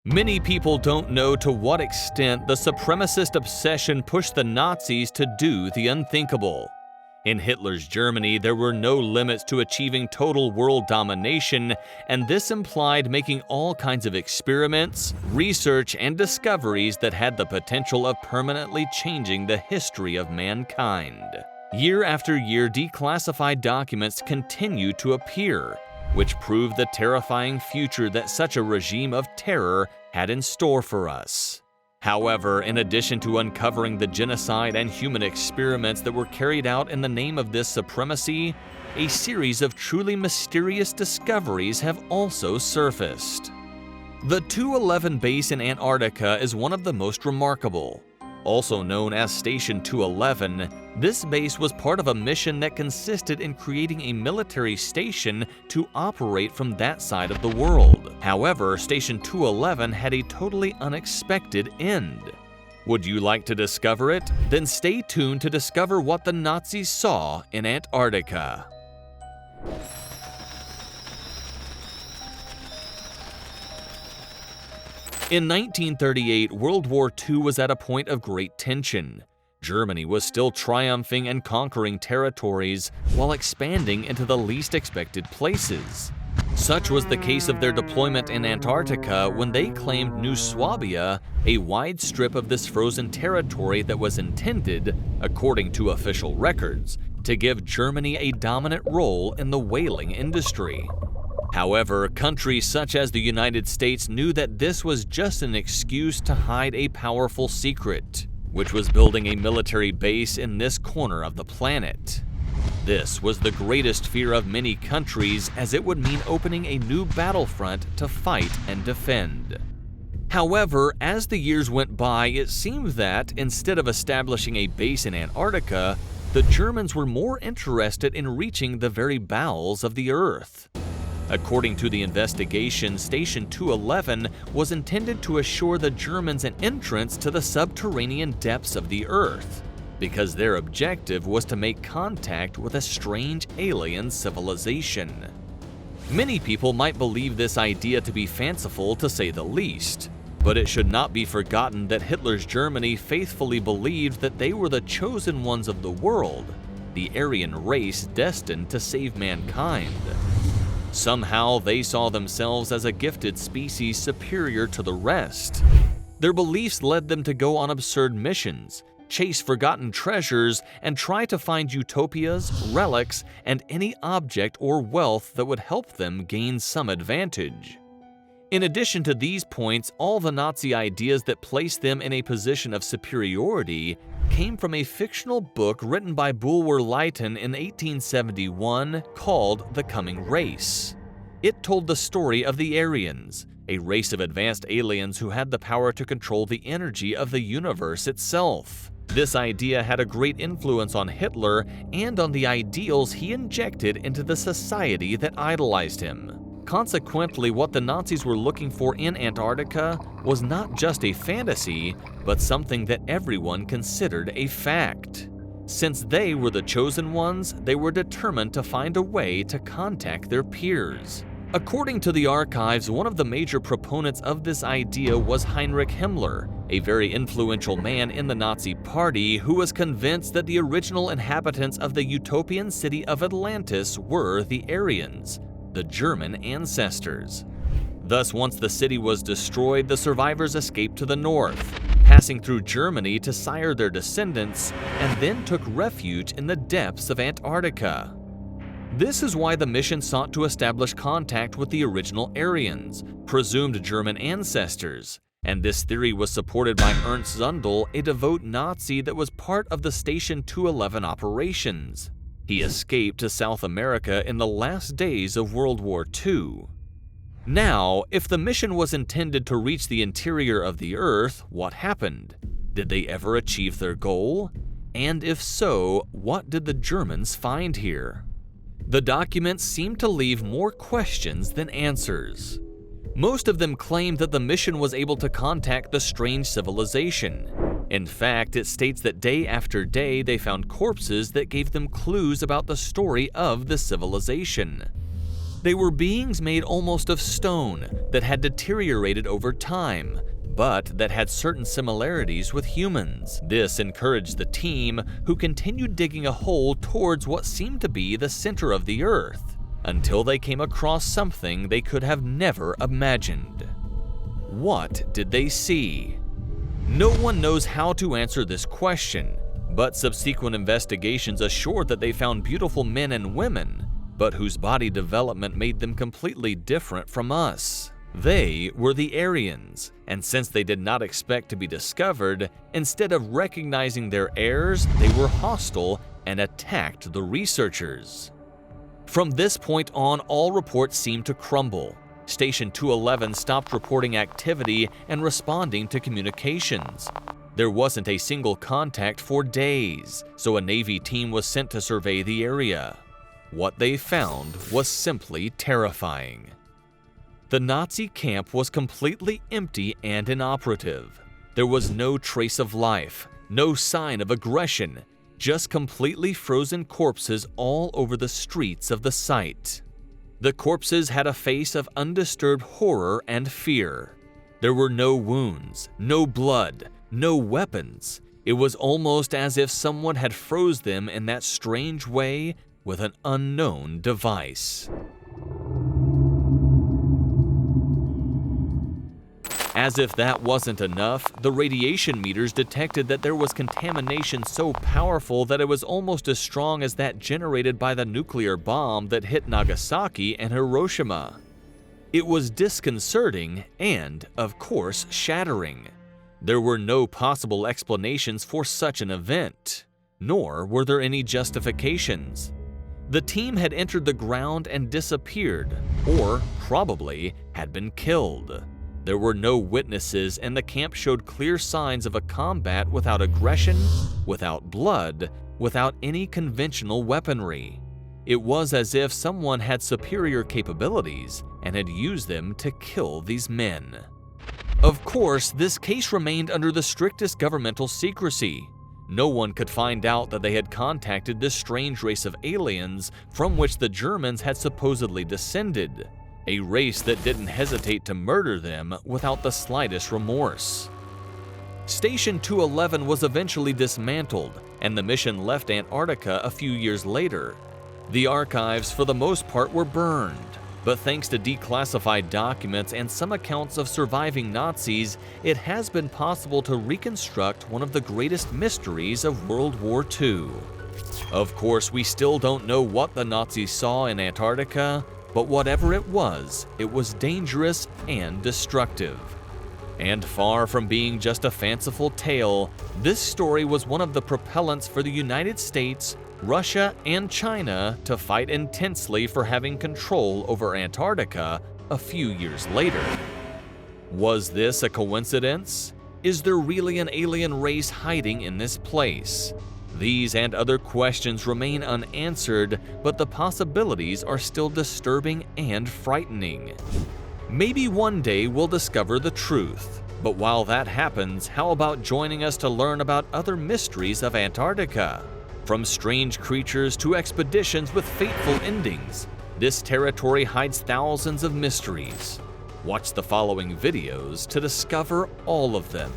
Many people don't know to what extent the supremacist obsession pushed the Nazis to do the unthinkable. In Hitler's Germany, there were no limits to achieving total world domination, and this implied making all kinds of experiments, research, and discoveries that had the potential of permanently changing the history of mankind. Year after year, declassified documents continue to appear, which prove the terrifying future that such a regime of terror had in store for us. However, in addition to uncovering the genocide and human experiments that were carried out in the name of this supremacy, a series of truly mysterious discoveries have also surfaced. The 211 base in Antarctica is one of the most remarkable. Also known as Station 211, this base was part of a mission that consisted in creating a military station to operate from that side of the world. However, Station 211 had a totally unexpected end. Would you like to discover it? Then stay tuned to discover what the Nazis saw in Antarctica. In 1938, World War II was at a point of great tension. Germany was still triumphing and conquering territories while expanding into the least expected places. Such was the case of their deployment in Antarctica when they claimed New Swabia, a wide strip of this frozen territory that was intended, according to official records, to give Germany a dominant role in the whaling industry. However, countries such as the United States knew that this was just an excuse to hide a powerful secret, which was building a military base in this corner of the planet. This was the greatest fear of many countries, as it would mean opening a new battlefront to fight and defend. However, as the years went by, it seemed that, instead of establishing a base in Antarctica, the Germans were more interested in reaching the very bowels of the Earth. According to the investigation, Station 211 was intended to assure the Germans an entrance to the subterranean depths of the Earth, because their objective was to make contact with a strange alien civilization. Many people might believe this idea to be fanciful, to say the least, but it should not be forgotten that Hitler's Germany faithfully believed that they were the chosen ones of the world, the Aryan race destined to save mankind. Somehow, they saw themselves as a gifted species superior to the rest. Their beliefs led them to go on absurd missions, chase forgotten treasures, and try to find utopias, relics, and any object or wealth that would help them gain some advantage. In addition to these points, all the Nazi ideas that placed them in a position of superiority came from a fictional book written by Bulwer Lytton in 1871 called The Coming Race. It told the story of the Aryans, a race of advanced aliens who had the power to control the energy of the universe itself. This idea had a great influence on Hitler and on the ideals he injected into the society that idolized him. Consequently, what the Nazis were looking for in Antarctica was not just a fantasy, but something that everyone considered a fact. Since they were the chosen ones, they were determined to find a way to contact their peers. According to the archives, one of the major proponents of this idea was Heinrich Himmler, a very influential man in the Nazi Party who was convinced that the original inhabitants of the utopian city of Atlantis were the Aryans, the German ancestors. Thus, once the city was destroyed, the survivors escaped to the north, passing through Germany to sire their descendants, and then took refuge in the depths of Antarctica. This is why the mission sought to establish contact with the original Aryans, presumed German ancestors, and this theory was supported by Ernst Zundel, a devout Nazi that was part of the Station 211 operations. He escaped to South America in the last days of World War II. Now, if the mission was intended to reach the interior of the Earth, what happened? Did they ever achieve their goal? And if so, what did the Germans find here? The documents seem to leave more questions than answers. Most of them claim that the mission was able to contact the strange civilization. In fact, it states that day after day they found corpses that gave them clues about the story of the civilization. They were beings made almost of stone that had deteriorated over time, but that had certain similarities with humans. This encouraged the team, who continued digging a hole towards what seemed to be the center of the Earth, until they came across something they could have never imagined. What did they see? No one knows how to answer this question, but subsequent investigations assured that they found beautiful men and women, but whose body development made them completely different from us. They were the Aryans, and since they did not expect to be discovered, instead of recognizing their heirs, they were hostile and attacked the researchers. From this point on, all reports seemed to crumble. Station 211 stopped reporting activity and responding to communications. There wasn't a single contact for days, so a Navy team was sent to survey the area. What they found was simply terrifying. The Nazi camp was completely empty and inoperative. There was no trace of life, no sign of aggression, just completely frozen corpses all over the streets of the site. The corpses had a face of undisturbed horror and fear. There were no wounds, no blood, no weapons. It was almost as if someone had froze them in that strange way with an unknown device. As if that wasn't enough, the radiation meters detected that there was contamination so powerful that it was almost as strong as that generated by the nuclear bomb that hit Nagasaki and Hiroshima. It was disconcerting and, of course, shattering. There were no possible explanations for such an event, nor were there any justifications. The team had entered the ground and disappeared, or probably had been killed. There were no witnesses, and the camp showed clear signs of a combat without aggression, without blood, without any conventional weaponry. It was as if someone had superior capabilities and had used them to kill these men. Of course, this case remained under the strictest governmental secrecy. No one could find out that they had contacted this strange race of aliens from which the Germans had supposedly descended, a race that didn't hesitate to murder them without the slightest remorse. Station 211 was eventually dismantled, and the mission left Antarctica a few years later. The archives, for the most part, were burned, but thanks to declassified documents and some accounts of surviving Nazis, it has been possible to reconstruct one of the greatest mysteries of World War II. Of course, we still don't know what the Nazis saw in Antarctica, but whatever it was dangerous and destructive. And far from being just a fanciful tale, this story was one of the propellants for the United States, Russia, and China to fight intensely for having control over Antarctica a few years later. Was this a coincidence? Is there really an alien race hiding in this place? These and other questions remain unanswered, but the possibilities are still disturbing and frightening. Maybe one day we'll discover the truth, but while that happens, how about joining us to learn about other mysteries of Antarctica? From strange creatures to expeditions with fateful endings, this territory hides thousands of mysteries. Watch the following videos to discover all of them.